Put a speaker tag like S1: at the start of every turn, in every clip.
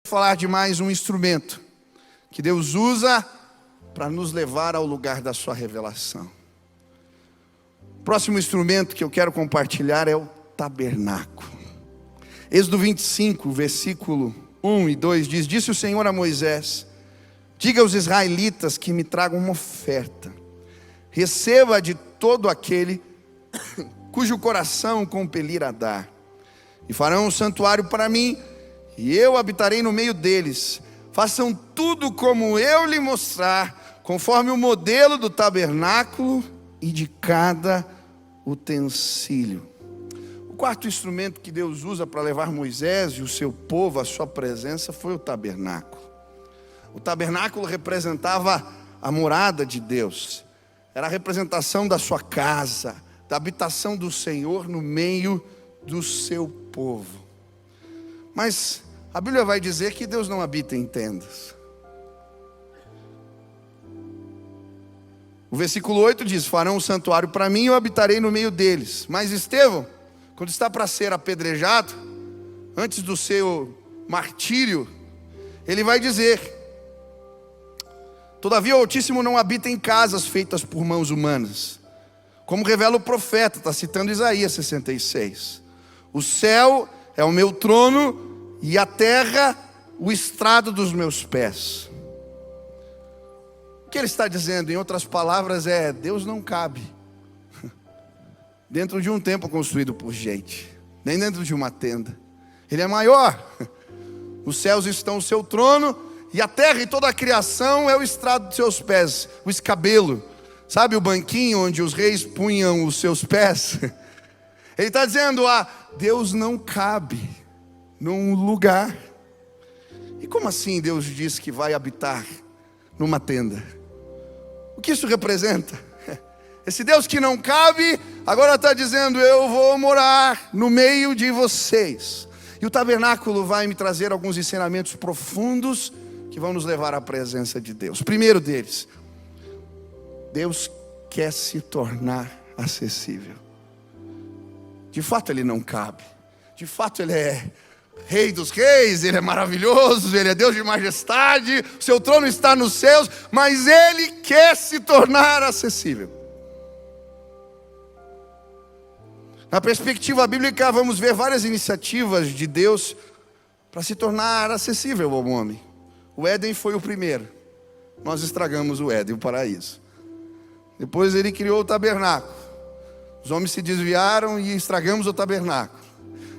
S1: Falar de mais um instrumento que Deus usa para nos levar ao lugar da sua revelação. O próximo instrumento que eu quero compartilhar é o tabernáculo. Êxodo 25, versículo 1 e 2 diz: Disse o Senhor a Moisés: diga aos israelitas que me tragam uma oferta. Receba de todo aquele cujo coração compelir a dar. E farão um santuário para mim, e eu habitarei no meio deles. Façam tudo como eu lhe mostrar, conforme o modelo do tabernáculo e de cada utensílio. O quarto instrumento que Deus usa para levar Moisés e o seu povo à sua presença foi o tabernáculo. O tabernáculo representava a morada de Deus. Era a representação da sua casa, da habitação do Senhor no meio do seu povo. Mas a Bíblia vai dizer que Deus não habita em tendas. O versículo 8 diz: farão um santuário para mim e eu habitarei no meio deles. Mas Estevão, quando está para ser apedrejado, antes do seu martírio, ele vai dizer: todavia o Altíssimo não habita em casas feitas por mãos humanas, como revela o profeta, está citando Isaías 66. O céu é o meu trono e a terra o estrado dos meus pés. O que ele está dizendo, em outras palavras, é: Deus não cabe dentro de um templo construído por gente, nem dentro de uma tenda. Ele é maior. Os céus estão o seu trono, e a terra e toda a criação é o estrado dos seus pés, o escabelo. Sabe o banquinho onde os reis punham os seus pés? Ele está dizendo: Deus não cabe num lugar. E como assim Deus diz que vai habitar numa tenda? O que isso representa? Esse Deus que não cabe, agora está dizendo: eu vou morar no meio de vocês. E o tabernáculo vai me trazer alguns ensinamentos profundos que vão nos levar à presença de Deus. Primeiro deles: Deus quer se tornar acessível. De fato Ele não cabe. De fato Ele é Rei dos reis, Ele é maravilhoso, Ele é Deus de majestade, o seu trono está nos céus, mas Ele quer se tornar acessível. Na perspectiva bíblica, vamos ver várias iniciativas de Deus para se tornar acessível ao homem. O Éden foi o primeiro. Nós estragamos o Éden, o paraíso. Depois Ele criou o tabernáculo. Os homens se desviaram e estragamos o tabernáculo.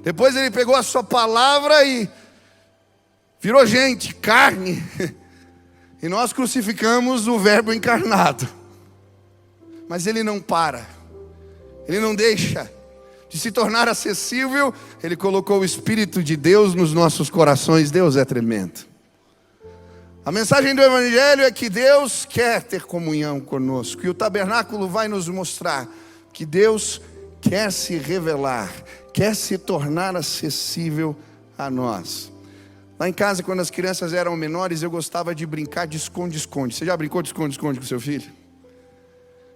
S1: Depois Ele pegou a sua palavra e virou gente, carne. E nós crucificamos o verbo encarnado. Mas Ele não para. Ele não deixa de se tornar acessível. Ele colocou o Espírito de Deus nos nossos corações. Deus é tremendo. A mensagem do Evangelho é que Deus quer ter comunhão conosco. E o tabernáculo vai nos mostrar que Deus quer se revelar, quer se tornar acessível a nós. Lá em casa, quando as crianças eram menores, eu gostava de brincar de esconde-esconde. Você já brincou de esconde-esconde com seu filho?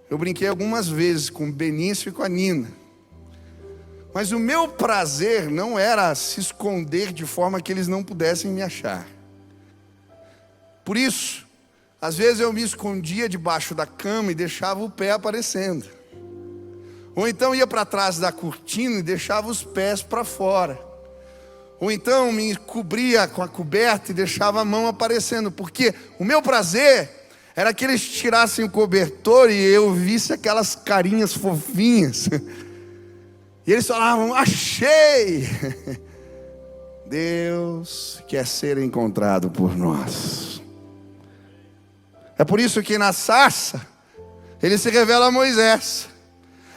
S1: Eu brinquei algumas vezes com o Benício e com a Nina. Mas o meu prazer não era se esconder de forma que eles não pudessem me achar. Por isso, às vezes eu me escondia debaixo da cama e deixava o pé aparecendo. Ou então ia para trás da cortina e deixava os pés para fora. Ou então me cobria com a coberta e deixava a mão aparecendo. Porque o meu prazer era que eles tirassem o cobertor e eu visse aquelas carinhas fofinhas. E eles falavam: achei! Deus quer ser encontrado por nós. É por isso que na sarça Ele se revela a Moisés.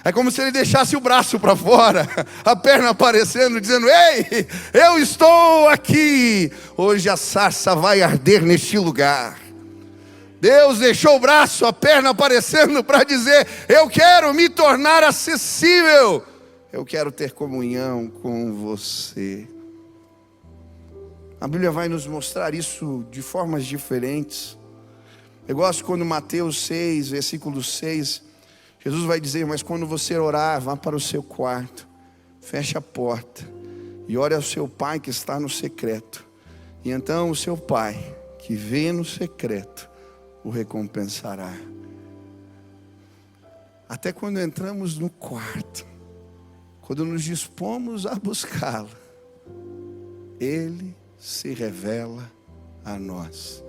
S1: É como se Ele deixasse o braço para fora, a perna aparecendo, dizendo: ei, eu estou aqui. Hoje a sarça vai arder neste lugar. Deus deixou o braço, a perna aparecendo para dizer: eu quero me tornar acessível. Eu quero ter comunhão com você. A Bíblia vai nos mostrar isso de formas diferentes. Eu gosto quando Mateus 6, versículo 6, Jesus vai dizer: mas quando você orar, vá para o seu quarto, feche a porta e ore ao seu pai que está no secreto. E então o seu Pai, que vê no secreto, o recompensará. Até quando entramos no quarto, quando nos dispomos a buscá-lo, Ele se revela a nós.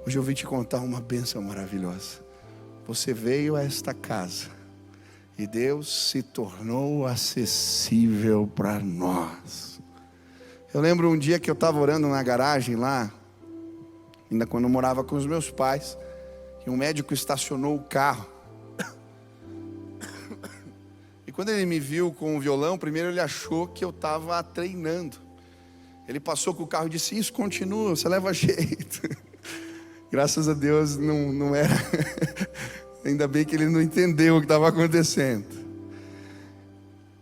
S1: Hoje eu vim te contar uma bênção maravilhosa. Você veio a esta casa e Deus se tornou acessível para nós. Eu lembro um dia que eu estava orando na garagem lá, ainda quando eu morava com os meus pais, e um médico estacionou o carro. E quando ele me viu com o violão, primeiro ele achou que eu estava treinando. Ele passou com o carro e disse: isso continua, você leva jeito. Graças a Deus não era. Ainda bem que ele não entendeu o que estava acontecendo.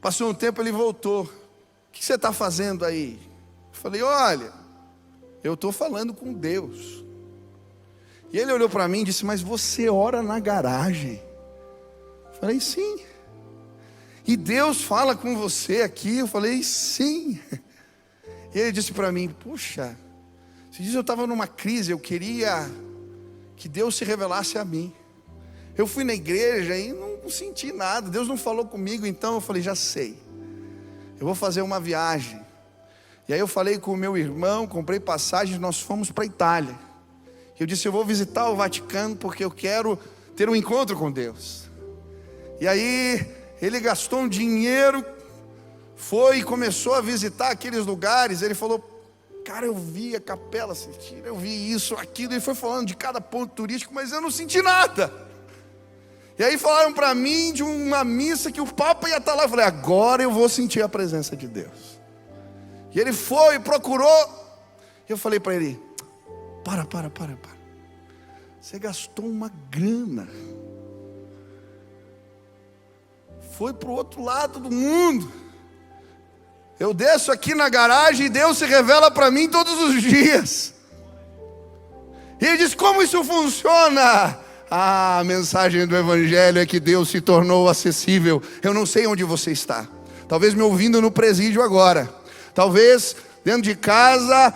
S1: Passou um tempo, ele voltou. O que você está fazendo aí? Eu falei: olha, eu estou falando com Deus. E ele olhou para mim e disse: mas você ora na garagem? Eu falei: sim. E Deus fala com você aqui? Eu falei: sim. E ele disse para mim: puxa, você diz, eu estava numa crise, eu queria que Deus se revelasse a mim. Eu fui na igreja e não senti nada, Deus não falou comigo. Então eu falei: já sei, eu vou fazer uma viagem. E aí eu falei com o meu irmão, comprei passagens, nós fomos para a Itália. Eu disse: eu vou visitar o Vaticano porque eu quero ter um encontro com Deus. E aí ele gastou um dinheiro, foi e começou a visitar aqueles lugares. Ele falou: cara, eu vi a Capela Sistina, eu vi isso, aquilo. Ele foi falando de cada ponto turístico, mas eu não senti nada. E aí falaram para mim de uma missa que o Papa ia estar lá. Eu falei: agora eu vou sentir a presença de Deus. E ele foi, procurou. Eu falei para ele: para. Você gastou uma grana. Foi para o outro lado do mundo. Eu desço aqui na garagem e Deus se revela para mim todos os dias. E ele diz: como isso funciona? A mensagem do Evangelho é que Deus se tornou acessível. Eu não sei onde você está. Talvez me ouvindo no presídio agora. Talvez dentro de casa,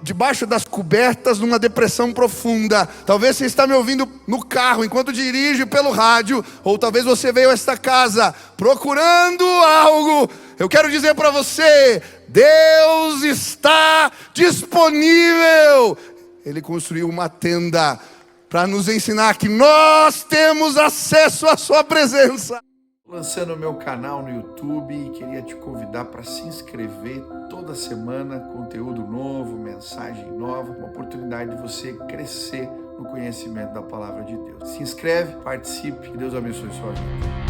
S1: debaixo das cobertas, numa depressão profunda. Talvez você está me ouvindo no carro, enquanto dirige pelo rádio. Ou talvez você veio a esta casa procurando algo. Eu quero dizer para você: Deus está disponível. Ele construiu uma tenda para nos ensinar que nós temos acesso à sua presença. Lançando o meu canal no YouTube e queria te convidar para se inscrever. Toda semana, conteúdo novo, mensagem nova, uma oportunidade de você crescer no conhecimento da palavra de Deus. Se inscreve, participe, que Deus abençoe sua vida.